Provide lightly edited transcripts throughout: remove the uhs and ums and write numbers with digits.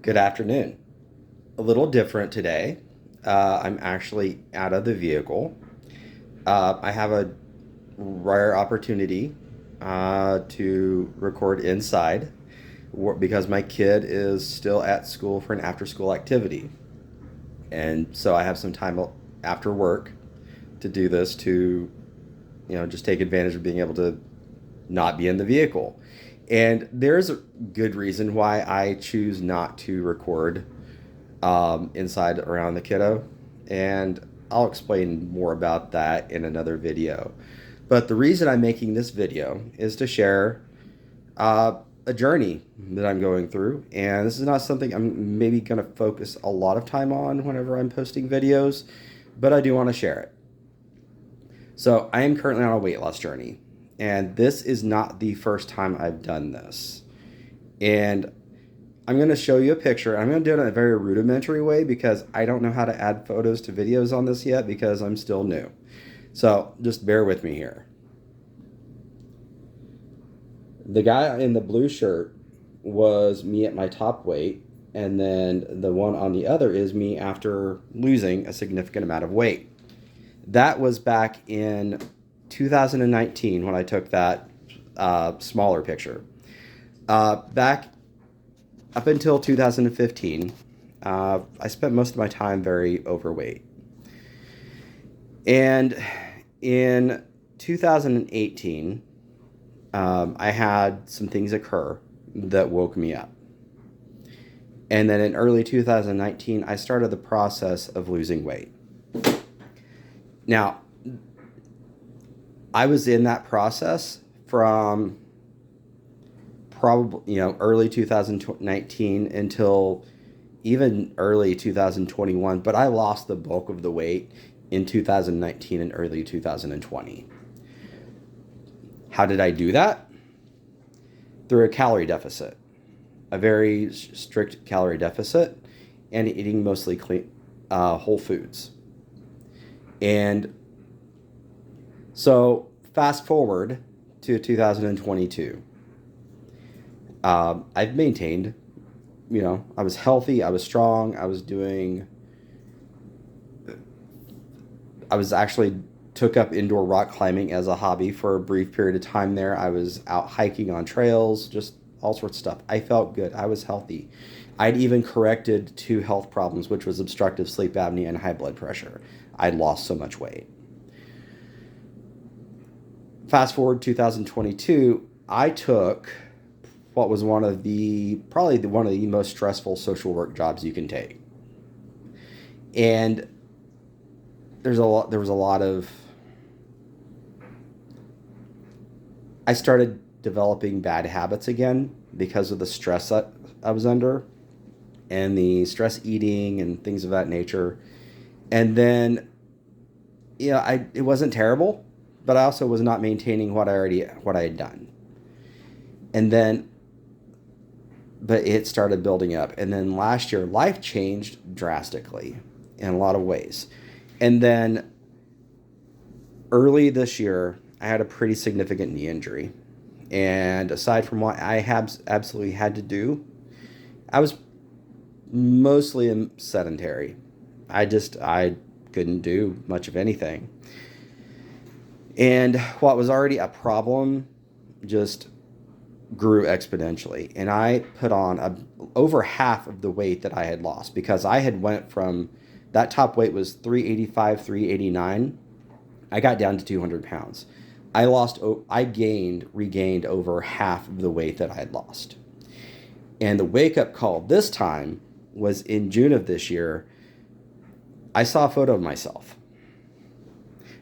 Good afternoon. A little different today. I'm actually out of the vehicle. I have a rare opportunity to record inside because my kid is still at school for an after school activity. And so I have some time after work to do this to, just take advantage of being able to not be in the vehicle. And there's a good reason why I choose not to record inside around the kiddo. And I'll explain more about that in another video. But the reason I'm making this video is to share a journey that I'm going through. And this is not something I'm maybe going to focus a lot of time on whenever I'm posting videos, but I do want to share it. So I am currently on a weight loss journey. And this is not the first time I've done this. And I'm going to show you a picture. I'm going to do it in a very rudimentary way because I don't know how to add photos to videos on this yet because I'm still new. So just bear with me here. The guy in the blue shirt was me at my top weight, and then the one on the other is me after losing a significant amount of weight. That was back in 2019 when I took that smaller picture. Back up until 2015, I spent most of my time very overweight. And in 2018, I had some things occur that woke me up. And then in early 2019, I started the process of losing weight. Now, I was in that process from probably, early 2019 until even early 2021, but I lost the bulk of the weight in 2019 and early 2020. How did I do that? Through a calorie deficit, a very strict calorie deficit, and eating mostly clean, whole foods. And so fast forward to 2022. I've maintained, I was healthy, I was strong, I was actually took up indoor rock climbing as a hobby for a brief period of time there. I was out hiking on trails, just all sorts of stuff. I felt good. I was healthy. I'd even corrected two health problems, which was obstructive sleep apnea and high blood pressure. I'd lost so much weight. Fast forward 2022, I took what was probably one of the most stressful social work jobs you can take. And there was a lot of, I started developing bad habits again because of the stress that I was under and the stress eating and things of that nature. And then, it wasn't terrible, but I also was not maintaining what I had done. And then, but it started building up. And then last year, life changed drastically in a lot of ways. And then early this year, I had a pretty significant knee injury. And aside from what I have absolutely had to do, I was mostly sedentary. I couldn't do much of anything. And what was already a problem just grew exponentially. And I put on over half of the weight that I had lost because I had went from, that top weight was 385, 389. I got down to 200 pounds. I regained over half of the weight that I had lost. And the wake up call this time was in June of this year. I saw a photo of myself.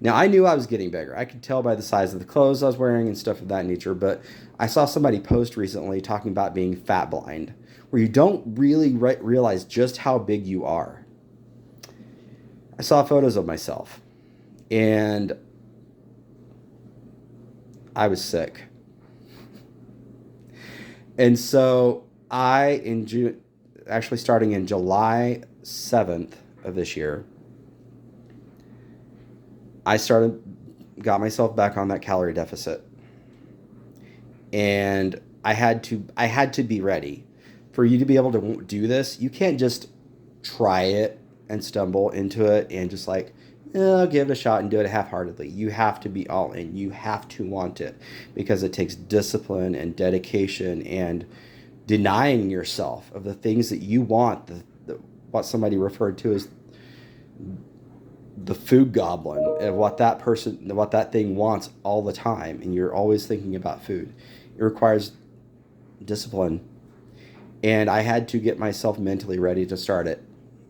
Now, I knew I was getting bigger. I could tell by the size of the clothes I was wearing and stuff of that nature, but I saw somebody post recently talking about being fat blind, where you don't really realize just how big you are. I saw photos of myself, and I was sick. And so actually starting in July 7th of this year, I got myself back on that calorie deficit. And I had to be ready. for you to be able to do this, you can't just try it and stumble into it and just like, I'll give it a shot and do it half-heartedly. You have to be all in. You have to want it because it takes discipline and dedication and denying yourself of the things that you want, what somebody referred to as the food goblin, and what that thing wants all the time, and you're always thinking about food. It requires discipline, and I had to get myself mentally ready to start it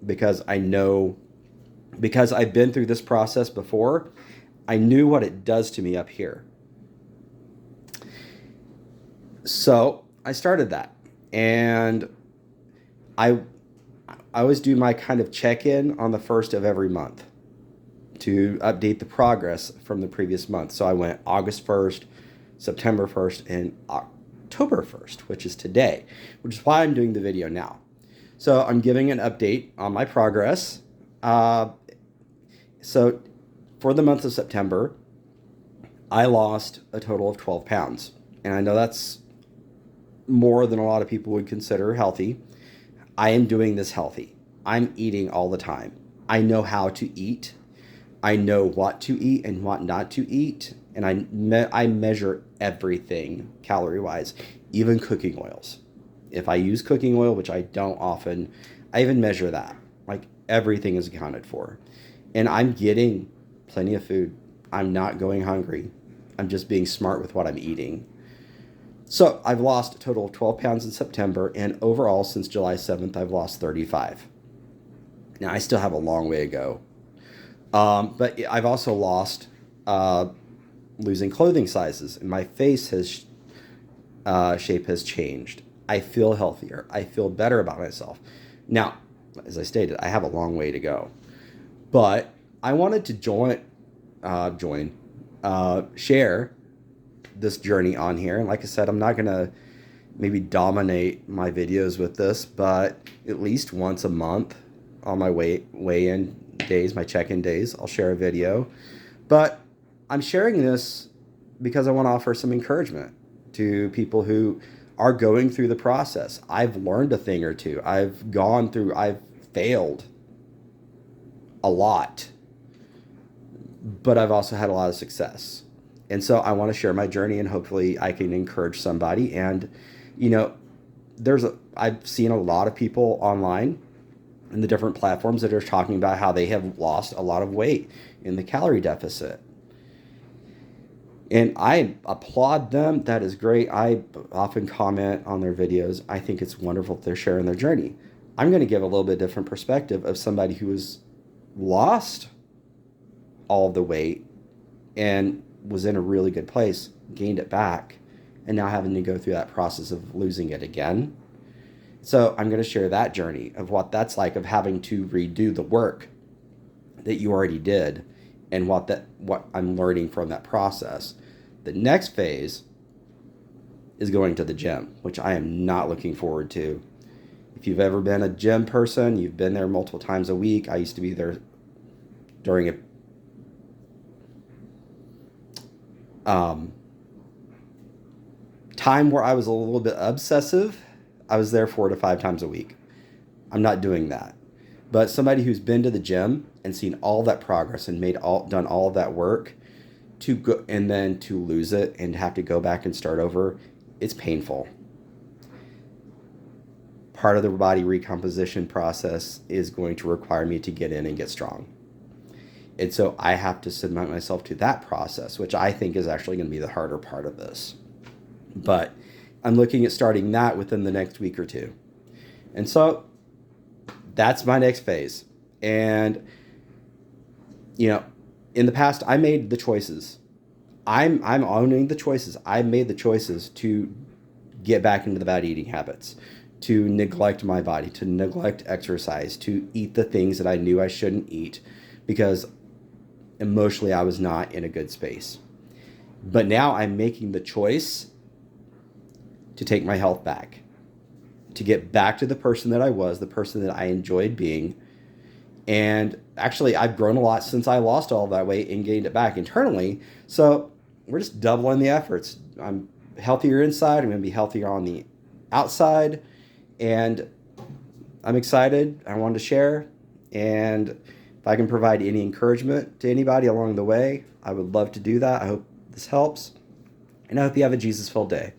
because because I've been through this process before. I knew what it does to me up here. So I started that, and I always do my kind of check-in on the first of every month to update the progress from the previous month. So I went August 1st, September 1st, and October 1st, which is today, which is why I'm doing the video now. So I'm giving an update on my progress. So for the month of September, I lost a total of 12 pounds. And I know that's more than a lot of people would consider healthy. I am doing this healthy. I'm eating all the time. I know how to eat. I know what to eat and what not to eat. And I measure everything calorie-wise, even cooking oils. If I use cooking oil, which I don't often, I even measure that. Like, everything is accounted for. And I'm getting plenty of food. I'm not going hungry. I'm just being smart with what I'm eating. So I've lost a total of 12 pounds in September, and overall since July 7th, I've lost 35. Now, I still have a long way to go. But I've also lost losing clothing sizes, and my face shape has changed. I feel healthier. I feel better about myself. Now, as I stated, I have a long way to go. But I wanted to share this journey on here. And like I said, I'm not going to maybe dominate my videos with this, but at least once a month on my weigh-in days, my check-in days, I'll share a video. But I'm sharing this because I want to offer some encouragement to people who are going through the process. I've learned a thing or two. I've failed a lot, but I've also had a lot of success. And so I want to share my journey, and hopefully I can encourage somebody. And, I've seen a lot of people online in the different platforms that are talking about how they have lost a lot of weight in the calorie deficit. And I applaud them. That is great. I often comment on their videos. I think it's wonderful that they're sharing their journey. I'm going to give a little bit different perspective of somebody who has lost all of the weight and was in a really good place, gained it back, and now having to go through that process of losing it again. So I'm going to share that journey of what that's like, of having to redo the work that you already did, and what I'm learning from that process. The next phase is going to the gym, which I am not looking forward to. If you've ever been a gym person, you've been there multiple times a week. I used to be there during a time where I was a little bit obsessive. I was there 4 to 5 times a week. I'm not doing that. But somebody who's been to the gym and seen all that progress and done all of that work to go and then to lose it and have to go back and start over, it's painful. Part of the body recomposition process is going to require me to get in and get strong. And so I have to submit myself to that process, which I think is actually going to be the harder part of this. But I'm looking at starting that within the next week or two. And so that's my next phase. And, in the past, I made the choices. I'm owning the choices. I made the choices to get back into the bad eating habits, to neglect my body, to neglect exercise, to eat the things that I knew I shouldn't eat because emotionally I was not in a good space. But now I'm making the choice to take my health back, to get back to the person that I was, the person that I enjoyed being. And actually, I've grown a lot since I lost all that weight and gained it back internally. So we're just doubling the efforts. I'm healthier inside. I'm going to be healthier on the outside. And I'm excited. I wanted to share. And if I can provide any encouragement to anybody along the way, I would love to do that. I hope this helps. And I hope you have a Jesus-filled day.